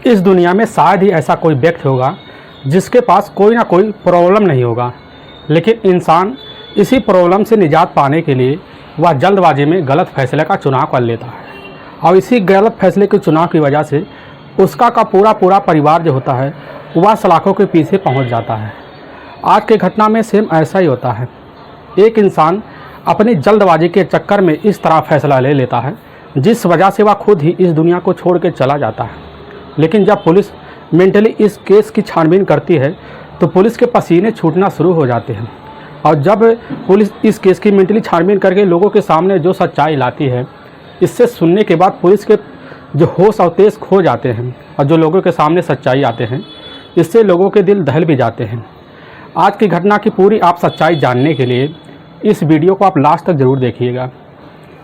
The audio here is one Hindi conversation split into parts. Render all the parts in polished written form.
इस दुनिया में शायद ही ऐसा कोई व्यक्ति होगा जिसके पास कोई ना कोई प्रॉब्लम नहीं होगा, लेकिन इंसान इसी प्रॉब्लम से निजात पाने के लिए वह जल्दबाजी में गलत फैसले का चुनाव कर लेता है और इसी गलत फैसले के चुनाव की वजह से उसका पूरा परिवार जो होता है वह सलाखों के पीछे पहुंच जाता है। आज की घटना में सेम ऐसा ही होता है। एक इंसान अपनी जल्दबाजी के चक्कर में इस तरह फैसला ले लेता है जिस वजह से वह खुद ही इस दुनिया को छोड़ के चला जाता है। लेकिन जब पुलिस मेंटली इस केस की छानबीन करती है तो पुलिस के पसीने छूटना शुरू हो जाते हैं और जब पुलिस इस केस की मेंटली छानबीन करके लोगों के सामने जो सच्चाई लाती है, इससे सुनने के बाद पुलिस के जो होश और तेज खो जाते हैं और जो लोगों के सामने सच्चाई आते हैं, इससे लोगों के दिल दहल भी जाते हैं। आज की घटना की पूरी आप सच्चाई जानने के लिए इस वीडियो को आप लास्ट तक ज़रूर देखिएगा।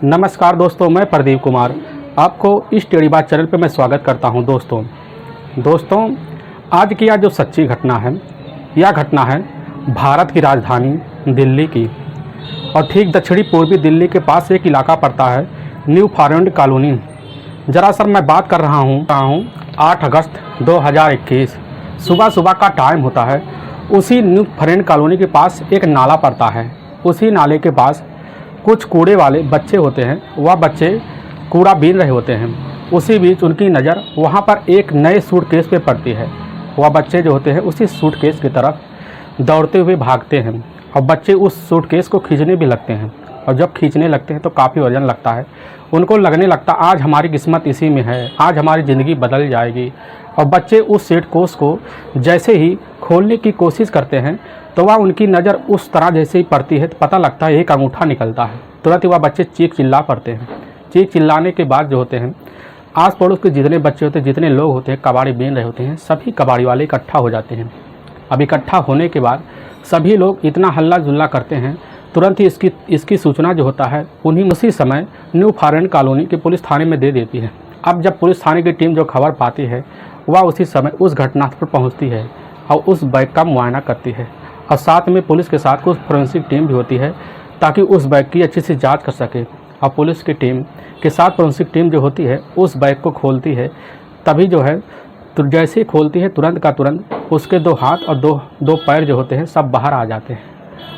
नमस्कार दोस्तों, मैं प्रदीप कुमार आपको इस टेढ़ी बात चैनल पर मैं स्वागत करता हूं। दोस्तों आज की यह जो सच्ची घटना है, यह घटना है भारत की राजधानी दिल्ली की और ठीक दक्षिणी पूर्वी दिल्ली के पास एक इलाका पड़ता है न्यू फॉरेस्ट कॉलोनी। जरा सर मैं बात कर रहा हूँ 8 अगस्त 2021 सुबह का टाइम होता है। उसी न्यू फॉरेस्ट कॉलोनी के पास एक नाला पड़ता है। उसी नाले के पास कुछ कूड़े वाले बच्चे होते हैं, वह बच्चे कूड़ा बीन रहे होते हैं। उसी बीच उनकी नज़र वहाँ पर एक नए सूटकेस पे पड़ती है। वह बच्चे जो होते हैं उसी सूटकेस की तरफ दौड़ते हुए भागते हैं और बच्चे उस सूटकेस को खींचने भी लगते हैं और जब खींचने लगते हैं तो काफ़ी वजन लगता है। उनको लगने लगता आज हमारी किस्मत इसी में है, आज हमारी ज़िंदगी बदल जाएगी। और बच्चे उस सूटकेस को जैसे ही खोलने की कोशिश करते हैं तो वह उनकी नज़र उस तरह जैसे ही पड़ती है तो पता लगता है एक अंगूठा निकलता है। तुरंत ही वह बच्चे चीख चिल्ला पड़ते हैं। चीख चिल्लाने के बाद जो होते हैं आस पड़ोस के जितने बच्चे होते हैं, जितने लोग होते हैं कबाड़ी बीन रहे होते हैं, सभी कबाड़ी वाले इकट्ठा हो जाते हैं। अब इकट्ठा होने के बाद सभी लोग इतना हल्ला जुल्ला करते हैं, तुरंत ही इसकी सूचना जो होता है उसी समय न्यू फॉरेस्ट कॉलोनी के पुलिस थाने में दे देती है। अब जब पुलिस थाने की टीम जो खबर पाती है वह उसी समय उस घटनास्थल पर पहुंचती है और उस बैग का मुआयना करती है और साथ में पुलिस के साथ कुछ फोरेंसिक टीम भी होती है ताकि उस बैग की अच्छी से जाँच कर सके। और पुलिस की टीम के साथ फोरेंसिक टीम जो होती है उस बैग को खोलती है। तभी जो है तो जैसे ही खोलती है तुरंत का तुरंत उसके 2 हाथ और दो पैर जो होते हैं सब बाहर आ जाते हैं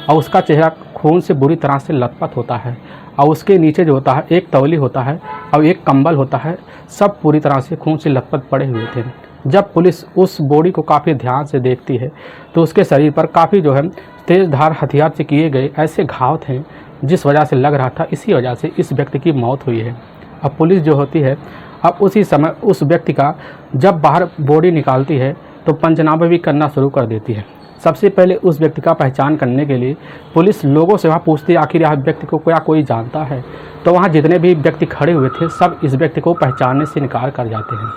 और उसका चेहरा खून से बुरी तरह से लथपथ होता है और उसके नीचे जो होता है एक तौली होता है और एक कंबल होता है, सब पूरी तरह से खून से लथपथ पड़े हुए थे। जब पुलिस उस बॉडी को काफ़ी ध्यान से देखती है तो उसके शरीर पर काफ़ी जो है तेज़ धार हथियार से किए गए ऐसे घाव थे जिस वजह से लग रहा था इसी वजह से इस व्यक्ति की मौत हुई है। अब पुलिस जो होती है अब उसी समय उस व्यक्ति का जब बाहर बॉडी निकालती है तो पंचनामा भी करना शुरू कर देती है। सबसे पहले उस व्यक्ति का पहचान करने के लिए पुलिस लोगों से वहाँ पूछती है आखिर यह व्यक्ति को क्या कोई जानता है। तो वहाँ जितने भी व्यक्ति खड़े हुए थे सब इस व्यक्ति को पहचानने से इनकार कर जाते हैं।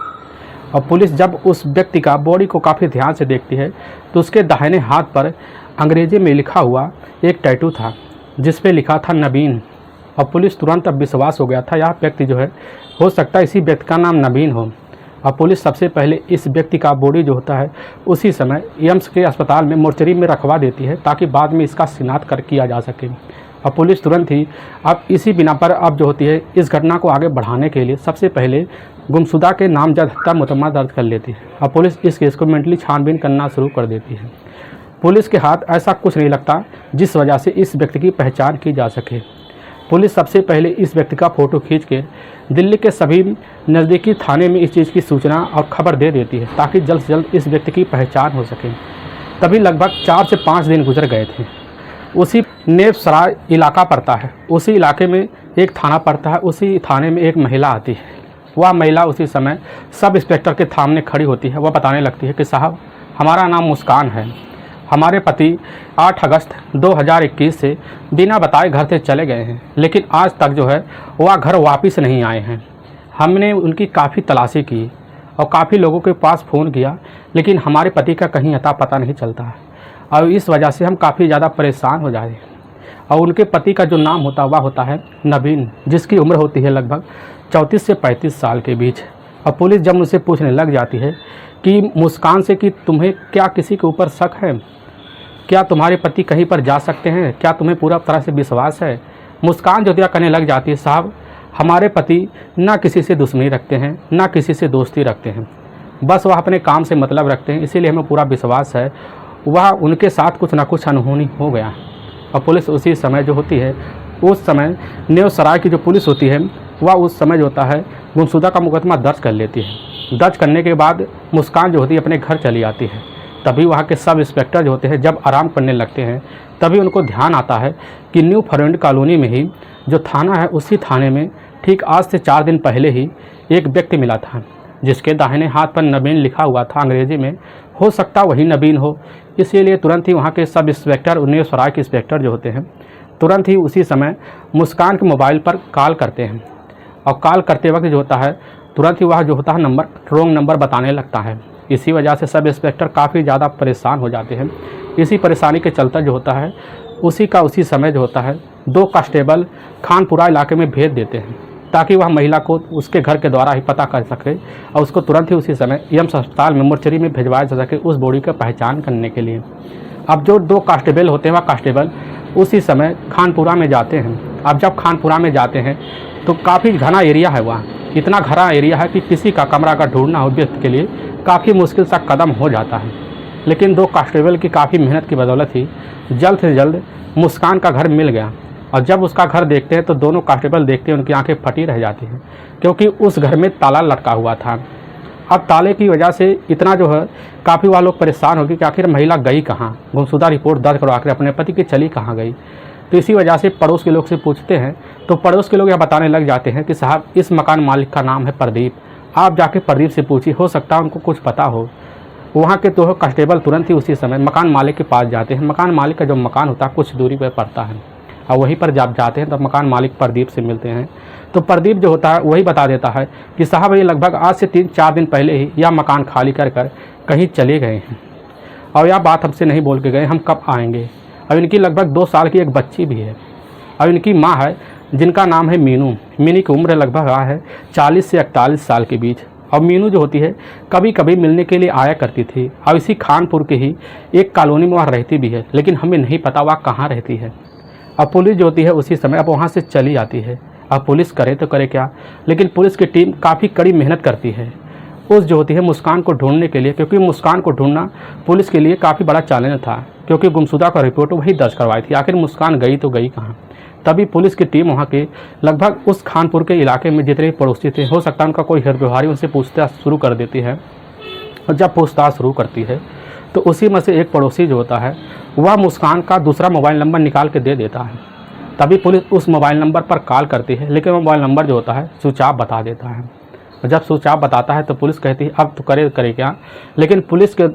और पुलिस जब उस व्यक्ति का बॉडी को काफ़ी ध्यान से देखती है तो उसके दाहिने हाथ पर अंग्रेजी में लिखा हुआ एक टैटू था जिस पे लिखा था नवीन। और पुलिस तुरंत अब विश्वास हो गया था यह व्यक्ति जो है हो सकता है इसी व्यक्ति का नाम नवीन हो। और पुलिस सबसे पहले इस व्यक्ति का बॉडी जो होता है उसी समय एम्स के अस्पताल में मोर्चरी में रखवा देती है ताकि बाद में इसका शिनाख्त किया जा सके। और पुलिस तुरंत ही अब इसी बिना पर अब जो होती है इस घटना को आगे बढ़ाने के लिए सबसे पहले गुमशुदा के नामजद हत्या मुकदमा दर्ज कर लेती है और पुलिस इस केस को मेंटली छानबीन करना शुरू कर देती है। पुलिस के हाथ ऐसा कुछ नहीं लगता जिस वजह से इस व्यक्ति की पहचान की जा सके। पुलिस सबसे पहले इस व्यक्ति का फ़ोटो खींच के दिल्ली के सभी नज़दीकी थाने में इस चीज़ की सूचना और खबर दे देती है ताकि जल्द से जल्द इस व्यक्ति की पहचान हो सके। तभी लगभग 4 से 5 दिन गुजर गए थे। उसी नेब सराय इलाका पड़ता है, उसी इलाके में एक थाना पड़ता है। उसी थाने में एक महिला आती है। वह महिला उसी समय सब इंस्पेक्टर के सामने खड़ी होती है। वह बताने लगती है कि साहब हमारा नाम मुस्कान है, हमारे पति 8 अगस्त 2021 से बिना बताए घर से चले गए हैं, लेकिन आज तक जो है वह घर वापस नहीं आए हैं। हमने उनकी काफ़ी तलाशी की और काफ़ी लोगों के पास फ़ोन किया, लेकिन हमारे पति का कहीं अता पता नहीं चलता है और इस वजह से हम काफ़ी ज़्यादा परेशान हो जाए। और उनके पति का जो नाम होता वह होता है नवीन, जिसकी उम्र होती है लगभग 34 से 35 साल के बीच। और पुलिस जब उनसे पूछने लग जाती है कि मुस्कान से कि तुम्हें क्या किसी के ऊपर शक है, क्या तुम्हारे पति कहीं पर जा सकते हैं, क्या तुम्हें पूरा तरह से विश्वास है। मुस्कान जो दिया कहने लग जाती है साहब हमारे पति ना किसी से दुश्मनी रखते हैं, ना किसी से दोस्ती रखते हैं, बस वह अपने काम से मतलब रखते हैं। इसीलिए हमें पूरा विश्वास है वह उनके साथ कुछ ना कुछ अनहोनी हो गया। और पुलिस उसी समय जो होती है, उस समय न्यू सराय की जो पुलिस होती है वह उस समय जो होता है गुमशुदा का मुकदमा दर्ज कर लेती है। दर्ज करने के बाद मुस्कान जो होती है अपने घर चली आती है। तभी वहाँ के सब इंस्पेक्टर जो होते हैं जब आराम करने लगते हैं, तभी उनको ध्यान आता है कि न्यू फॉरेस्ट कॉलोनी में ही जो थाना है, उसी थाने में ठीक आज से 4 दिन पहले ही एक व्यक्ति मिला था, जिसके दाहिने हाथ पर नवीन लिखा हुआ था अंग्रेजी में। हो सकता वही नवीन हो। इसीलिए तुरंत ही वहाँ के सब इंस्पेक्टर, न्यू सराय के इंस्पेक्टर जो होते हैं, तुरंत ही उसी समय मुस्कान के मोबाइल पर कॉल करते हैं। और कॉल करते वक्त जो होता है तुरंत ही वह जो होता है नंबर रॉन्ग नंबर बताने लगता है। इसी वजह से सब इंस्पेक्टर काफ़ी ज़्यादा परेशान हो जाते हैं। इसी परेशानी के चलता जो होता है उसी समय जो होता है 2 कांस्टेबल खानपुरा इलाके में भेज देते हैं, ताकि वह महिला को उसके घर के द्वारा ही पता कर सके और उसको तुरंत ही उसी समय एम्स अस्पताल में मोर्चरी में भिजवाया जा सके उस बॉडी का पहचान करने के लिए। अब जो 2 कांस्टेबल होते हैं वह कांस्टेबल उसी समय खानपुरा में जाते हैं। अब जब खानपुरा में जाते हैं तो काफ़ी घना एरिया है, वहाँ इतना घना एरिया है कि किसी का कमरा अगर ढूंढना हो व्यक्ति के लिए काफ़ी मुश्किल सा कदम हो जाता है। लेकिन 2 कांस्टेबल की काफ़ी मेहनत की बदौलत ही जल्द से जल्द मुस्कान का घर मिल गया। और जब उसका घर देखते हैं तो दोनों कांस्टेबल देखते हैं, उनकी आंखें फटी रह जाती हैं, क्योंकि उस घर में ताला लटका हुआ था। अब ताले की वजह से इतना जो है काफ़ी वह लोग परेशान हो गए कि आखिर महिला गई कहाँ, गुमशुदा रिपोर्ट दर्ज करवा कर अपने पति की चली कहाँ गई। तो इसी वजह से पड़ोस के लोग से पूछते हैं तो पड़ोस के लोग यह बताने लग जाते हैं कि साहब इस मकान मालिक का नाम है प्रदीप, आप जाके प्रदीप से पूछिए, हो सकता है उनको कुछ पता हो। वहाँ के 2 कांस्टेबल तुरंत ही उसी समय मकान मालिक के पास जाते हैं। मकान मालिक का जो मकान होता है कुछ दूरी पर पड़ता है, और वहीं पर जब जाते हैं तब मकान मालिक प्रदीप से मिलते हैं। तो प्रदीप जो होता है वही बता देता है कि साहब ये लगभग आज से 3-4 दिन पहले ही यह मकान खाली कर कहीं चले गए हैं, और यह बात हमसे नहीं बोल के गए हम कब आएंगे। और इनकी लगभग 2 साल की एक बच्ची भी है, और इनकी माँ है जिनका नाम है मीनू। मीनू की उम्र लगभग है 40 से 41 साल के बीच। और मीनू जो होती है कभी कभी मिलने के लिए आया करती थी, और इसी खानपुर के ही एक कॉलोनी में वह रहती भी है, लेकिन हमें नहीं पता वह कहाँ रहती है। अब पुलिस जो होती है उसी समय अब वहाँ से चली जाती है। अब पुलिस करे तो करे क्या, लेकिन पुलिस की टीम काफ़ी कड़ी मेहनत करती है उस जो होती है मुस्कान को ढूंढने के लिए, क्योंकि मुस्कान को ढूंढना पुलिस के लिए काफ़ी बड़ा चैलेंज था, क्योंकि गुमशुदा का रिपोर्ट वही दर्ज करवाई थी। आखिर मुस्कान गई तो गई कहाँ। तभी पुलिस की टीम वहाँ के लगभग उस खानपुर के इलाके में जितने पड़ोसी थे, हो सकता है उनका कोई व्यवहारी, उनसे पूछताछ शुरू कर देती है। और जब पूछताछ शुरू करती है तो उसी में से एक पड़ोसी जो होता है वह मुस्कान का दूसरा मोबाइल नंबर निकाल के दे देता है। तभी पुलिस उस मोबाइल नंबर पर कॉल करती है, लेकिन मोबाइल नंबर जो होता है स्विच ऑफ बता देता है। और जब स्विच ऑफ बताता है तो पुलिस कहती है अब तो करे क्या। लेकिन पुलिस के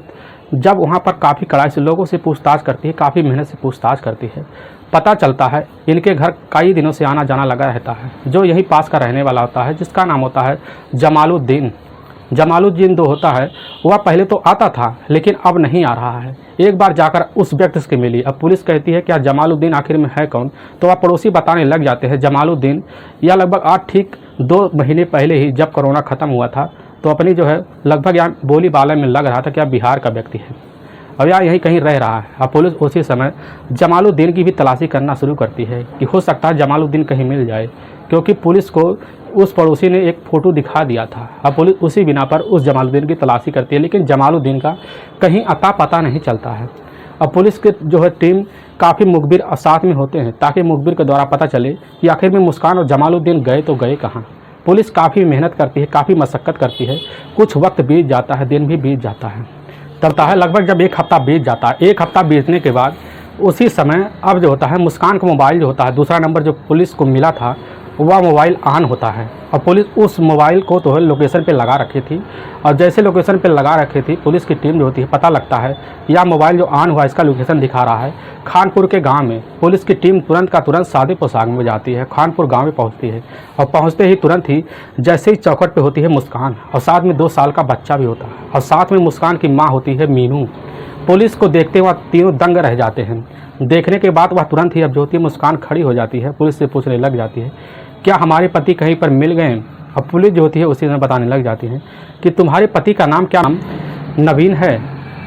जब वहाँ पर काफ़ी कड़ाई से लोगों से पूछताछ करती है, काफ़ी मेहनत से पूछताछ करती है, पता चलता है इनके घर कई दिनों से आना जाना लगा रहता है जो यही पास का रहने वाला होता है, जिसका नाम होता है जमालुद्दीन। जमालुद्दीन जो होता है वह पहले तो आता था, लेकिन अब नहीं आ रहा है। एक बार जाकर उस व्यक्ति से मिली। अब पुलिस कहती है क्या जमालुद्दीन आखिर में है कौन, तो वह पड़ोसी बताने लग जाते हैं जमालुद्दीन यह लगभग आज ठीक 2 महीने पहले ही जब कोरोना ख़त्म हुआ था तो अपनी जो है लगभग यहाँ बोली बाले में लग रहा था कि यह बिहार का व्यक्ति है और यहाँ यहीं कहीं रह रहा है। अब पुलिस उसी समय जमालुद्दीन की भी तलाशी करना शुरू करती है कि हो सकता है जमालुद्दीन कहीं मिल जाए, क्योंकि पुलिस को उस पड़ोसी ने एक फ़ोटो दिखा दिया था। अब पुलिस उसी बिना पर उस जमालुद्दीन की तलाशी करती है, लेकिन जमालुद्दीन का कहीं अता पता नहीं चलता है। अब पुलिस के जो है टीम काफ़ी मुखबिर साथ में होते हैं, ताकि मुखबिर के द्वारा पता चले कि आखिर में मुस्कान और जमालुद्दीन गए तो गए कहाँ। पुलिस काफ़ी मेहनत करती है, काफ़ी मशक्क़त करती है, कुछ वक्त बीत जाता है, दिन भी बीत जाता है। तब है लगभग जब 1 हफ़्ता बीत जाता है। 1 हफ़्ता बीतने के बाद उसी समय अब जो होता है मुस्कान का मोबाइल जो होता है, दूसरा नंबर जो पुलिस को मिला था वह मोबाइल ऑन होता है और पुलिस उस मोबाइल को तो लोकेशन पे लगा रखी थी। और जैसे लोकेशन पे लगा रखी थी पुलिस की टीम जो होती है पता लगता है यह मोबाइल जो ऑन हुआ इसका लोकेशन दिखा रहा है खानपुर के गांव में। पुलिस की टीम तुरंत का तुरंत सादे पोशाक में जाती है, खानपुर गांव में पहुंचती है और पहुंचते ही तुरंत ही जैसे ही चौखट पे होती है मुस्कान और साथ में 2 साल का बच्चा भी होता है और साथ में मुस्कान की माँ होती है मीनू। पुलिस को देखते वह तीनों दंग रह जाते हैं। देखने के बाद वह तुरंत ही अब जो होती है मुस्कान खड़ी हो जाती है, पुलिस से पूछने लग जाती है क्या हमारे पति कहीं पर मिल गए। अब पुलिस जो होती है उसी में बताने लग जाती है कि तुम्हारे पति का नाम क्या नाम नवीन है।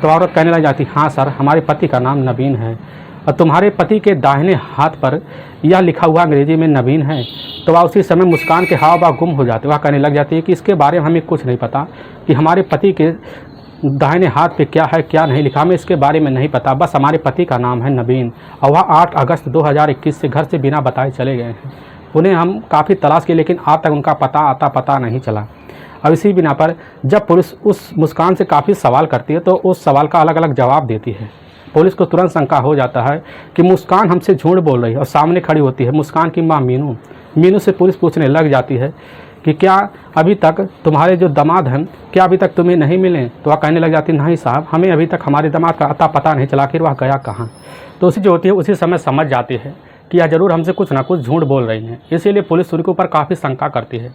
तो औरत कहने लग जाती हाँ सर हमारे पति का नाम नवीन है। और तुम्हारे पति के दाहिने हाथ पर यह लिखा हुआ अंग्रेजी में नवीन है, तो वह उसी समय मुस्कान के हाव भाव गुम हो जाते। वह कहने लग जाती है कि इसके बारे में हमें कुछ नहीं पता कि हमारे पति के दाहिने हाथ पे क्या है क्या नहीं लिखा, हमें इसके बारे में नहीं पता। बस हमारे पति का नाम है नवीन और वह 8 अगस्त 2021 से घर से बिना बताए चले गए हैं। उन्हें हम काफ़ी तलाश किए लेकिन आज तक उनका पता नहीं चला। अब इसी बिना पर जब पुलिस उस मुस्कान से काफ़ी सवाल करती है तो उस सवाल का अलग अलग जवाब देती है। पुलिस को तुरंत शंका हो जाता है कि मुस्कान हमसे झूठ बोल रही है और सामने खड़ी होती है मुस्कान की माँ मीनू। मीनू से पुलिस पूछने लग जाती है कि क्या अभी तक तुम्हारे जो दामाद हैं क्या अभी तक तुम्हें नहीं मिले? तो वह कहने लग जाती नहीं साहब, हमें अभी तक हमारे दामाद का पता नहीं चला कि वह गया कहाँ। तो उसी जो होती है उसी समय समझ जाती है कि यह ज़रूर हमसे कुछ ना कुछ झूठ बोल रही हैं। इसीलिए पुलिस उनके ऊपर काफ़ी शंका करती है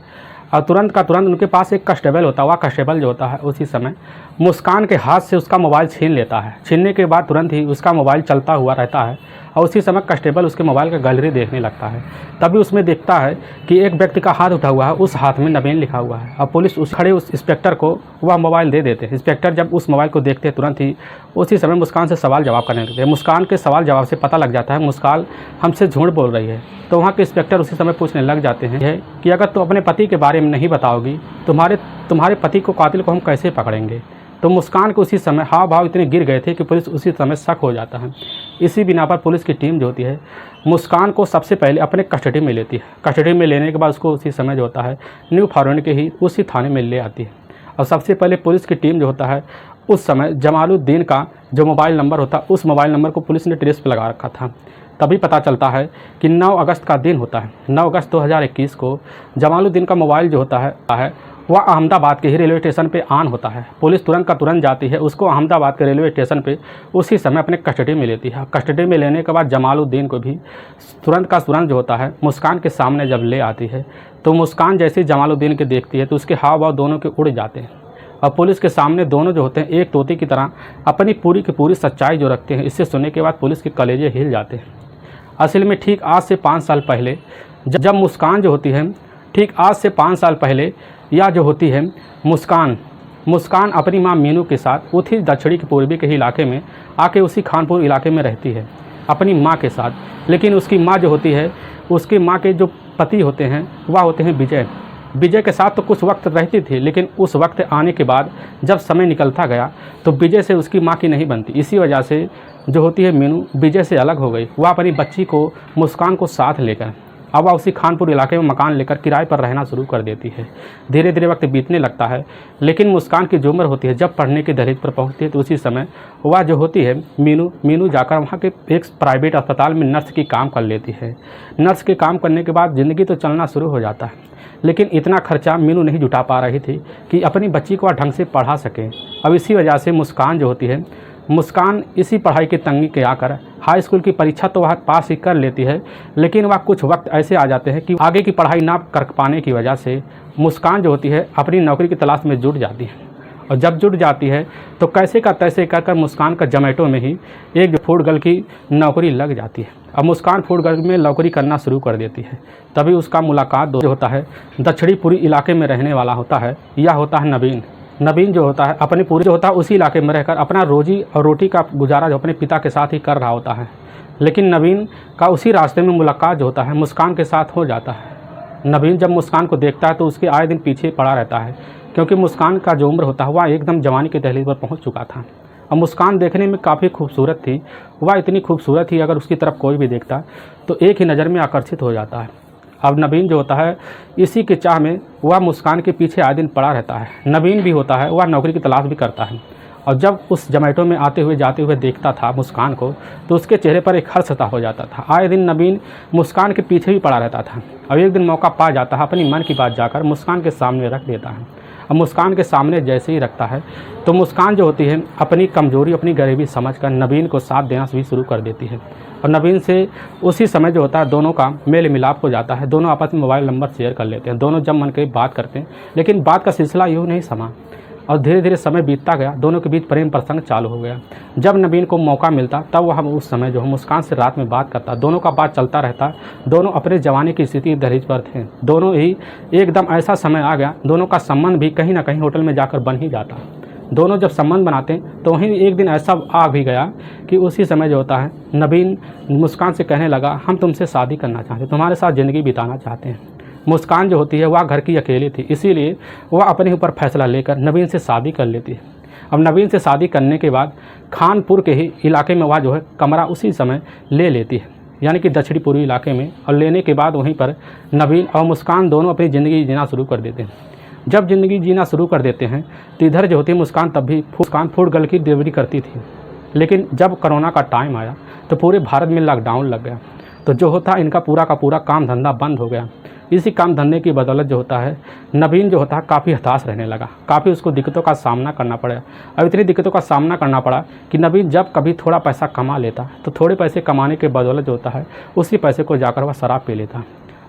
और तुरंत का तुरंत उनके पास एक कांस्टेबल होता है। वह कांस्टेबल जो होता है उसी समय मुस्कान के हाथ से उसका मोबाइल छीन लेता है। छीनने के बाद तुरंत ही उसका मोबाइल चलता हुआ रहता है और उसी समय कांस्टेबल उसके मोबाइल का गैलरी देखने लगता है। तभी उसमें देखता है कि एक व्यक्ति का हाथ उठा हुआ है, उस हाथ में नवीन लिखा हुआ है और पुलिस उस खड़े उस इंस्पेक्टर को वह मोबाइल दे देते हैं। इंस्पेक्टर जब उस मोबाइल को देखते हैं तुरंत ही उसी समय मुस्कान से सवाल जवाब करने लगते हैं। मुस्कान के सवाल जवाब से पता लग जाता है मुस्कान हमसे झूठ बोल रही है। तो वहाँ के इंस्पेक्टर उसी समय पूछने लग जाते हैं कि अगर तुम अपने पति के बारे में नहीं बताओगी तुम्हारे पति को कातिल को हम कैसे पकड़ेंगे? तो मुस्कान को उसी समय हाव भाव इतने गिर गए थे कि पुलिस उसी समय शक हो जाता है। इसी बिना पर पुलिस की टीम जो होती है मुस्कान को सबसे पहले अपने कस्टडी में लेती है। कस्टडी में लेने के बाद उसको उसी समय जो होता है न्यू फॉरवर्ड के ही उसी थाने में ले आती है। और सबसे पहले पुलिस की टीम जो होता है उस समय जमालुद्दीन का जो मोबाइल नंबर होता है उस मोबाइल नंबर को पुलिस ने ट्रेस पर लगा रखा था। तभी पता चलता है कि 9 अगस्त का दिन होता है। 9 अगस्त 2021 को जमालुद्दीन का मोबाइल जो होता है वह अहमदाबाद के ही रेलवे स्टेशन पे ऑन होता है। पुलिस तुरंत का तुरंत जाती है, उसको अहमदाबाद के रेलवे स्टेशन पे उसी समय अपने कस्टडी में लेती है। कस्टडी में लेने के बाद जमालुद्दीन को भी तुरंत का तुरंत जो होता है मुस्कान के सामने जब ले आती है तो मुस्कान जैसे ही जमालुद्दीन के देखती है तो उसके हाव भाव दोनों के उड़ जाते हैं और पुलिस के सामने दोनों जो होते हैं एक तोते की तरह अपनी पूरी की पूरी सच्चाई जो रखते हैं। इससे सुनने के बाद पुलिस के कलेजे हिल जाते हैं। असल में ठीक आज से 5 साल पहले जब मुस्कान जो होती है ठीक आज से 5 साल पहले यह जो होती है मुस्कान अपनी माँ मीनू के साथ उसी दक्षिणी के पूर्वी के इलाके में आके उसी खानपुर इलाके में रहती है अपनी माँ के साथ। लेकिन उसकी माँ जो होती है उसकी माँ के जो पति होते हैं वह होते हैं विजय के साथ तो कुछ वक्त रहती थी, लेकिन उस वक्त आने के बाद जब समय निकलता गया तो विजय से उसकी माँ की नहीं बनती। इसी वजह से जो होती है मीनू विजय से अलग हो गई। वह अपनी बच्ची को मुस्कान को साथ लेकर अब वह उसी खानपुर इलाके में मकान लेकर किराए पर रहना शुरू कर देती है। धीरे धीरे वक्त बीतने लगता है, लेकिन मुस्कान की जो उम्र होती है जब पढ़ने की दहलीज पर पहुंचती है तो उसी समय वह जो होती है मीनू जाकर वहाँ के एक प्राइवेट अस्पताल में नर्स की काम कर लेती है। नर्स के काम करने के बाद ज़िंदगी तो चलना शुरू हो जाता है, लेकिन इतना खर्चा मीनू नहीं जुटा पा रही थी कि अपनी बच्ची को वह ढंग से पढ़ा सके। अब इसी वजह से मुस्कान जो होती है मुस्कान इसी पढ़ाई की तंगी के आकर हाई स्कूल की परीक्षा तो वह पास ही कर लेती है, लेकिन वह कुछ वक्त ऐसे आ जाते हैं कि आगे की पढ़ाई ना कर पाने की वजह से मुस्कान जो होती है अपनी नौकरी की तलाश में जुट जाती है। और जब जुट जाती है तो कैसे का तैसे कर मुस्कान का जोमेटो में ही एक जो फूड गर्ल की नौकरी लग जाती है। अब मुस्कान फूड गर्ल में नौकरी करना शुरू कर देती है। तभी उसका मुलाकात जो होता है दक्षिणी पूरी इलाके में रहने वाला होता है, यह होता है नवीन जो होता है अपनी पूरी जो होता है उसी इलाके में रहकर अपना रोजी और रोटी का गुजारा जो अपने पिता के साथ ही कर रहा होता है। लेकिन नवीन का उसी रास्ते में मुलाकात जो होता है मुस्कान के साथ हो जाता है। नवीन जब मुस्कान को देखता है तो उसके आए दिन पीछे पड़ा रहता है, क्योंकि मुस्कान का जो उम्र होता है वह एकदम जवानी के दहलीज पर पहुंच चुका था। और मुस्कान देखने में काफ़ी खूबसूरत थी, वह इतनी खूबसूरत थी अगर उसकी तरफ कोई भी देखता तो एक ही नज़र में आकर्षित हो जाता है। अब नवीन जो होता है इसी के चाह में वह मुस्कान के पीछे आए दिन पड़ा रहता है। नवीन भी होता है वह नौकरी की तलाश भी करता है, और जब उस जोमेटो में आते हुए जाते हुए देखता था मुस्कान को तो उसके चेहरे पर एक हर्षता हो जाता था। आए दिन नवीन मुस्कान के पीछे भी पड़ा रहता था। अब एक दिन मौका पा जाता है, अपनी मन की बात जाकर मुस्कान के सामने रख देता है। अब मुस्कान के सामने जैसे ही रखता है तो मुस्कान जो होती है अपनी कमज़ोरी अपनी गरीबी समझकर नवीन को साथ देना भी शुरू कर देती है। और नवीन से उसी समय जो होता है दोनों का मेल मिलाप हो जाता है। दोनों आपस में मोबाइल नंबर शेयर कर लेते हैं। दोनों जब मन की बात करते हैं, लेकिन बात का सिलसिला यूँ नहीं समा और धीरे धीरे समय बीतता गया। दोनों के बीच प्रेम प्रसंग चालू हो गया। जब नवीन को मौका मिलता तब वह उस समय जो मुस्कान से रात में बात करता। दोनों का बात चलता रहता। दोनों अपने जवानी की स्थिति दहलीज पर थे। दोनों ही एकदम ऐसा समय आ गया, दोनों का संबंध भी कहीं ना कहीं होटल में जाकर बन ही जाता। दोनों जब संबंध बनाते हैं तो वहीं एक दिन ऐसा आ भी गया कि उसी समय जो होता है नवीन मुस्कान से कहने लगा, हम तुमसे शादी करना चाहते हैं, तुम्हारे साथ ज़िंदगी बिताना चाहते हैं। मुस्कान जो होती है वह घर की अकेली थी, इसीलिए वह अपने ऊपर फैसला लेकर नवीन से शादी कर लेती है। अब नवीन से शादी करने के बाद खानपुर के ही इलाके में वह जो है कमरा उसी समय ले लेती है, यानी कि दक्षिणी पूर्वी इलाके में। और लेने के बाद वहीं पर नवीन और मुस्कान दोनों अपनी ज़िंदगी जीना शुरू कर देते हैं। जब ज़िंदगी जीना शुरू कर देते हैं तो इधर जो होती है मुस्कान तब भी फूड गर्ल की डिलीवरी करती थी। लेकिन जब कोरोना का टाइम आया तो पूरे भारत में लॉकडाउन लग गया, तो जो होता है इनका पूरा का पूरा काम धंधा बंद हो गया। इसी काम धंधे की बदौलत जो होता है नवीन जो होता है काफ़ी हताश रहने लगा, काफ़ी उसको दिक्कतों का सामना करना पड़ा। अब इतनी दिक्कतों का सामना करना पड़ा कि नवीन जब कभी थोड़ा पैसा कमा लेता तो थोड़े पैसे कमाने के बदौलत जो होता है उसी पैसे को जाकर वह शराब पी लेता,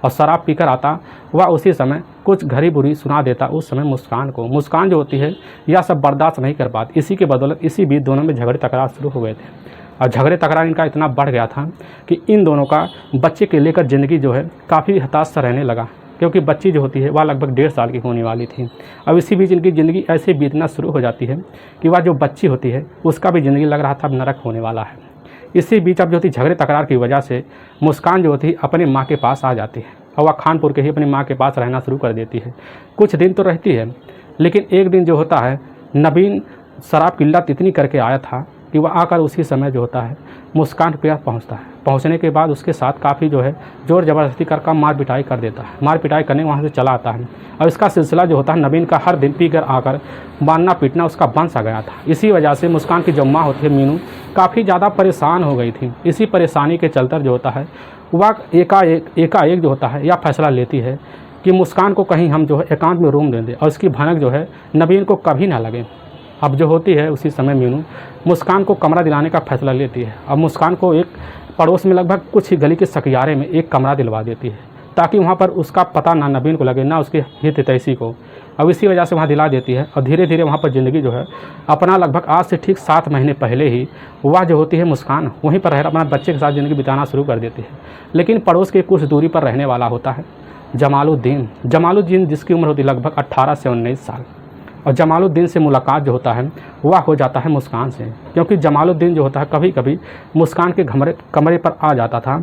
और शराब पीकर आता वह उसी समय कुछ घड़ी बुरी सुना देता उस समय मुस्कान को। मुस्कान जो होती है यह सब बर्दाश्त नहीं कर पाती। इसी के बदौलत इसी बीच दोनों में झगड़े तकरार शुरू हो गए थे, और झगड़े तकरार इनका इतना बढ़ गया था कि इन दोनों का बच्चे के लेकर ज़िंदगी जो है काफ़ी हताश सा रहने लगा, क्योंकि बच्ची जो होती है वह लगभग 1.5 साल की होने वाली थी। अब इसी बीच इनकी ज़िंदगी ऐसे बीतना शुरू हो जाती है कि वह जो बच्ची होती है उसका भी ज़िंदगी लग रहा था अब नरक होने वाला है। इसी बीच अब जो होती झगड़े तकरार की वजह से मुस्कान जो होती अपनी माँ के पास आ जाती है, और वह खानपुर के ही अपनी माँ के पास रहना शुरू कर देती है। कुछ दिन तो रहती है, लेकिन एक दिन जो होता है नवीन शराब की लत इतनी करके आया था कि वह आकर उसी समय जो होता है मुस्कान के पास पहुंचता है। पहुंचने के बाद उसके साथ काफ़ी जो है ज़ोर ज़बरदस्ती कर मार पिटाई कर देता है। मार पिटाई करने वहाँ से चला आता है, और इसका सिलसिला जो होता है नवीन का हर दिन पी कर आकर मारना पीटना उसका बन सा गया था। इसी वजह से मुस्कान की जो माँ होती है मीनू काफ़ी ज़्यादा परेशान हो गई थी। इसी परेशानी के चलते जो होता है वह एकाएक जो होता है यह फैसला लेती है कि मुस्कान को कहीं हम जो है एकांत में रूम दे दें और इसकी भनक जो है नवीन को कभी ना लगे। अब जो होती है उसी समय मीनू मुस्कान को कमरा दिलाने का फैसला लेती है। अब मुस्कान को एक पड़ोस में लगभग कुछ ही गली के सकियारे में एक कमरा दिलवा देती है, ताकि वहाँ पर उसका पता ना नवीन को लगे ना उसके हित तैसी को। अब इसी वजह से वहाँ दिला देती है, और धीरे धीरे वहाँ पर ज़िंदगी जो है अपना लगभग आज से ठीक 7 महीने पहले ही वह जो होती है मुस्कान वहीं पर रह अपना बच्चे के साथ ज़िंदगी बिताना शुरू कर देती है। लेकिन पड़ोस के कुछ दूरी पर रहने वाला होता है जमालुद्दीन, जिसकी उम्र होती है लगभग 18 से 19 साल। और जमालुद्दीन से मुलाकात जो होता है वह हो जाता है मुस्कान से, क्योंकि जमालुद्दीन जो होता है कभी कभी मुस्कान के कमरे पर आ जाता था,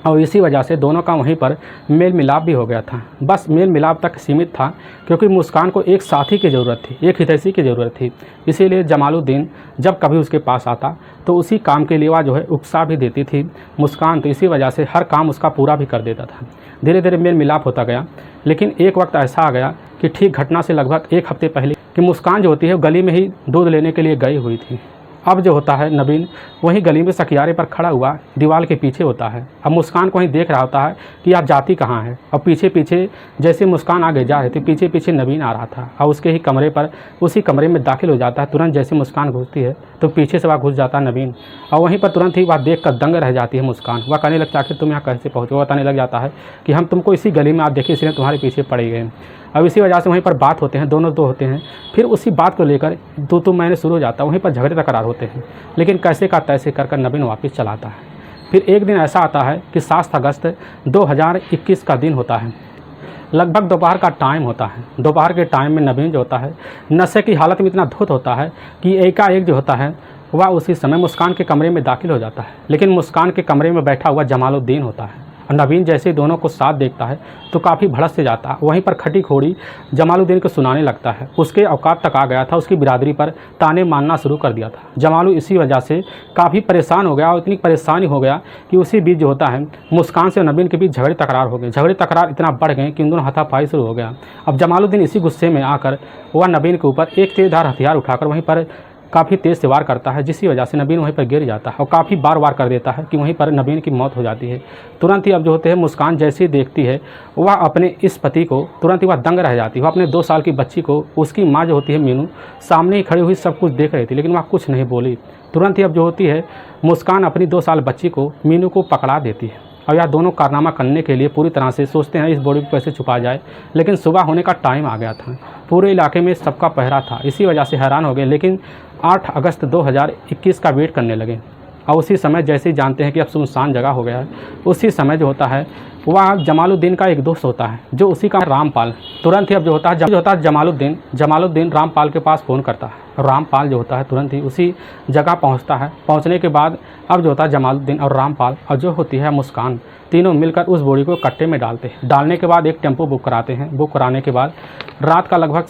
और इसी वजह से दोनों का वहीं पर मेल मिलाप भी हो गया था। बस मेल मिलाप तक सीमित था, क्योंकि मुस्कान को एक साथी की ज़रूरत थी, एक हितैषी की ज़रूरत थी। इसीलिए जमालुद्दीन जब कभी उसके पास आता तो उसी काम के लिए वह जो है उत्साह भी देती थी मुस्कान, तो इसी वजह से हर काम उसका पूरा भी कर देता था। धीरे धीरे मेल मिलाप होता गया, लेकिन एक वक्त ऐसा आ गया कि ठीक घटना से लगभग 1 हफ्ते पहले कि मुस्कान जो होती है गली में ही दूध लेने के लिए गई हुई थी। अब जो होता है नवीन वहीं गली में सकियारे पर खड़ा हुआ दीवार के पीछे होता है। अब मुस्कान को वहीं देख रहा होता है कि आप जाती कहाँ हैं। और पीछे पीछे जैसे मुस्कान आगे जा रहे थे पीछे पीछे नवीन आ रहा था, और उसके ही कमरे पर उसी कमरे में दाखिल हो जाता है। तुरंत जैसे मुस्कान घुसती है तो पीछे से वह घुस जाता है नवीन, और वहीं पर तुरंत ही वह देख कर दंग रह जाती है मुस्कान। वह कहने लगता है आखिर तुम यहाँ कैसे पहुँचे। वह बताने लग जाता है कि हम तुमको इसी गली में आप देखिए इसलिए तुम्हारे पीछे पड़ गए। अब इसी वजह से वहीं पर बात होते हैं, दोनों दो होते हैं। फिर उसी बात को लेकर तू मैंने शुरू हो जाता है, वहीं पर झगड़े तकरार होते हैं। लेकिन कैसे का तैसे कर नवीन वापस चला आता है। फिर एक दिन ऐसा आता है कि 7 अगस्त 2021 का दिन होता है, लगभग दोपहर का टाइम होता है। दोपहर के टाइम में नवीन जो होता है नशे की हालत में इतना धुत होता है कि एकाएक जो होता है वह उसी समय मुस्कान के कमरे में दाखिल हो जाता है। लेकिन मुस्कान के कमरे में बैठा हुआ जमालुद्दीन होता है, और नवीन जैसे ही दोनों को साथ देखता है तो काफ़ी भड़स से जाता है। वहीं पर खटी खोड़ी जमालुद्दीन को सुनाने लगता है। उसके औकात तक आ गया था, उसकी बिरादरी पर ताने मारना शुरू कर दिया था। जमालू इसी वजह से काफ़ी परेशान हो गया, और इतनी परेशानी हो गया कि उसी बीच जो होता है मुस्कान से नवीन के बीच झगड़े तकरार हो गए। झगड़े तकरार इतना बढ़ गए कि उन दोनों हाथापाई शुरू हो गया। अब जमालुद्दीन इसी गुस्से में आकर वह नवीन के ऊपर एक तेज़धार हथियार उठाकर वहीं पर काफ़ी तेज़ से वार करता है, जिसकी वजह से नवीन वहीं पर गिर जाता है, और काफ़ी बार वार कर देता है कि वहीं पर नवीन की मौत हो जाती है। तुरंत ही अब जो होते हैं मुस्कान जैसे ही देखती है वह अपने इस पति को तुरंत ही वह दंग रह जाती है। वह अपने 2 साल की बच्ची को, उसकी माँ जो होती है मीनू सामने ही खड़ी हुई सब कुछ देख रही थी, लेकिन वह कुछ नहीं बोली। तुरंत ही अब जो होती है मुस्कान अपनी 2 साल बच्ची को मीनू को पकड़ा देती है, और यह दोनों कारनामा करने के लिए पूरी तरह से सोचते हैं इस बॉडी को कैसे छुपा जाए। लेकिन सुबह होने का टाइम आ गया था, पूरे इलाके में सबका पहरा था, इसी वजह से हैरान हो गए। लेकिन 8 अगस्त 2021 का वेट करने लगे और उसी समय जैसे ही जानते हैं कि अब सुनसान जगह हो गया है, उसी समय जो होता है वह जमालुद्दीन का एक दोस्त होता है जो उसी का रामपाल, तुरंत ही अब जो होता है जमालुद्दीन रामपाल के पास फ़ोन करता है। रामपाल जो होता है तुरंत ही उसी जगह पहुंचता है। पहुंचने के बाद अब जो होता है जमालुद्दीन और रामपाल और जो होती है मुस्कान, तीनों मिलकर उस बॉडी को कट्टे में डालते हैं। डालने के बाद एक टेम्पो बुक कराते हैं। बुक कराने के बाद रात का लगभग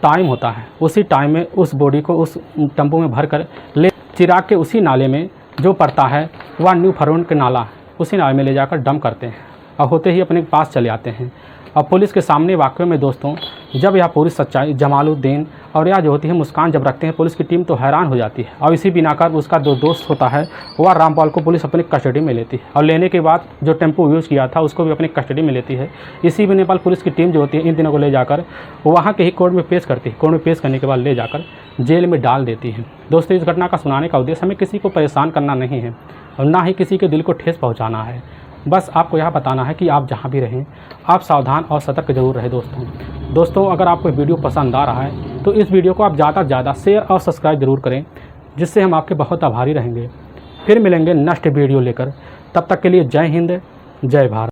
टाइम होता है, उसी टाइम में उस बॉडी को उस टेम्पो में भर कर ले चिराग के उसी नाले में जो पड़ता है वह न्यू फरवन के नाला, उसी नाले में ले जाकर डंप करते हैं और होते ही अपने पास चले आते हैं। अब पुलिस के सामने वाकई में दोस्तों जब यह पूरी सच्चाई जमालुद्दीन और यह जो होती है मुस्कान जब रखते हैं, पुलिस की टीम तो हैरान हो जाती है। और इसी बिना कर उसका जो दोस्त होता है वह रामपाल को पुलिस अपनी कस्टडी में लेती है और लेने के बाद जो टेम्पो यूज़ किया था उसको भी अपनी कस्टडी में लेती है। इसी भी नेपाल पुलिस की टीम जो होती है इन दिनों को ले जाकर वहाँ के ही कोर्ट में पेश करती है। कोर्ट में पेश करने के बाद ले जाकर जेल में डाल देती है। दोस्तों इस घटना का सुनाने का उद्देश्य हमें किसी को परेशान करना नहीं है और ना ही किसी के दिल को ठेस पहुँचाना है। बस आपको यह बताना है कि आप जहाँ भी रहें आप सावधान और सतर्क जरूर रहें। दोस्तों अगर आपको वीडियो पसंद आ रहा है तो इस वीडियो को आप ज़्यादा से ज़्यादा शेयर और सब्सक्राइब जरूर करें, जिससे हम आपके बहुत आभारी रहेंगे। फिर मिलेंगे नेक्स्ट वीडियो लेकर, तब तक के लिए जय हिंद जय भारत।